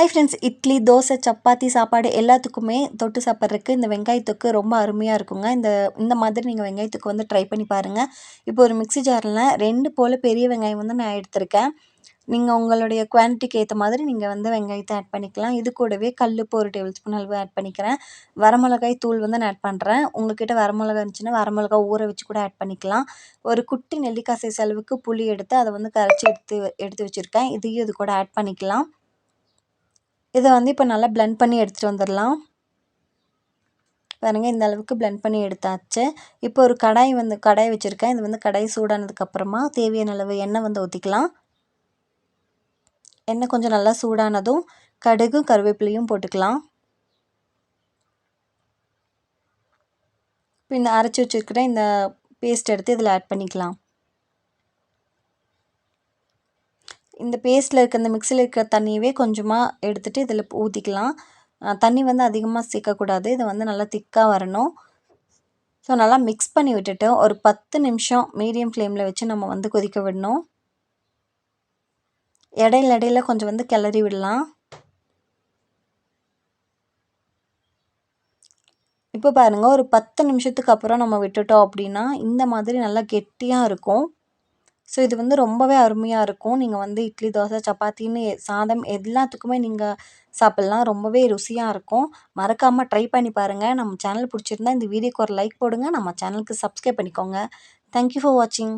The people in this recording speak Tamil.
ஹை ஃப்ரெண்ட்ஸ், இட்லி, தோசை, சப்பாத்தி சாப்பாடு எல்லாத்துக்குமே தொட்டு சாப்பிட்றதுக்கு இந்த வெங்காய தொக்கு ரொம்ப அருமையாக இருக்குங்க. இந்த மாதிரி நீங்கள் வெங்காய தொக்கு வந்து ட்ரை பண்ணி பாருங்கள். இப்போ ஒரு மிக்ஸி ஜாரில் 2 போல் பெரிய வெங்காயம் வந்து நான் எடுத்திருக்கேன். நீங்கள் உங்களுடைய குவான்டிட்டிக்கு ஏற்ற மாதிரி நீங்கள் வந்து வெங்காயத்தை ஆட் பண்ணிக்கலாம். இது கூடவே கல்லுப்பு 1 டேபிள் ஸ்பூன் அளவு ஆட் பண்ணிக்கிறேன். வரமிளகாய் தூள் வந்து நான் ஆட் பண்ணுறேன். உங்கள்கிட்ட வரமிளகாய் இருந்துச்சுன்னா வரமிளகா ஊற வச்சு கூட ஆட் பண்ணிக்கலாம். ஒரு குட்டி நெல்லிக்காய் சைஸ் அளவுக்கு புளி எடுத்து அதை வந்து கரைச்சி எடுத்து வச்சுருக்கேன். இதையும் இது கூட ஆட் பண்ணிக்கலாம். இதை வந்து இப்போ நல்லா பிளெண்ட் பண்ணி எடுத்துகிட்டு வந்துடலாம். பாருங்கள், இந்த அளவுக்கு பிளெண்ட் பண்ணி எடுத்தாச்சு. இப்போ ஒரு கடாய் வச்சுருக்கேன். இது வந்து கடாய் சூடானதுக்கப்புறமா தேவையான அளவு எண்ணெய் வந்து ஊற்றிக்கலாம். எண்ணெய் கொஞ்சம் நல்லா சூடானதும் கடுகும் கருவேப்பிலையும் போட்டுக்கலாம். இப்போ இந்த அரைச்சி வச்சுருக்கிற இந்த பேஸ்ட் எடுத்து இதில் ஆட் பண்ணிக்கலாம். இந்த பேஸ்ட்டில் இருக்க இந்த மிக்ஸியில் இருக்கிற தண்ணியவே கொஞ்சமாக எடுத்துகிட்டு இதில் ஊற்றிக்கலாம். தண்ணி வந்து அதிகமாக சேர்க்கக்கூடாது. இது வந்து நல்லா திக்காக வரணும். ஸோ நல்லா மிக்ஸ் பண்ணி விட்டுட்டு ஒரு 10 நிமிஷம் மீடியம் ஃப்ளேமில் வச்சு நம்ம வந்து கொதிக்க விடணும். இடையில கொஞ்சம் வந்து கிளறி விடலாம். இப்போ பாருங்கள், ஒரு 10 நிமிஷத்துக்கு அப்புறம் நம்ம விட்டுட்டோம் அப்படின்னா இந்த மாதிரி நல்லா கெட்டியாக இருக்கும். ஸோ இது வந்து ரொம்பவே அருமையாக இருக்கும். நீங்கள் வந்து இட்லி, தோசை, சப்பாத்தின்னு சாதம் எல்லாத்துக்குமே நீங்கள் சாப்பிட்லாம். ரொம்பவே ருசியாக இருக்கும். மறக்காமல் ட்ரை பண்ணி பாருங்கள். நம்ம சேனல் பிடிச்சிருந்தா இந்த வீடியோக்கு ஒரு லைக் போடுங்க. நம்ம சேனலுக்கு சப்ஸ்கிரைப் பண்ணிக்கோங்க. தேங்க்யூ ஃபார் வாட்சிங்.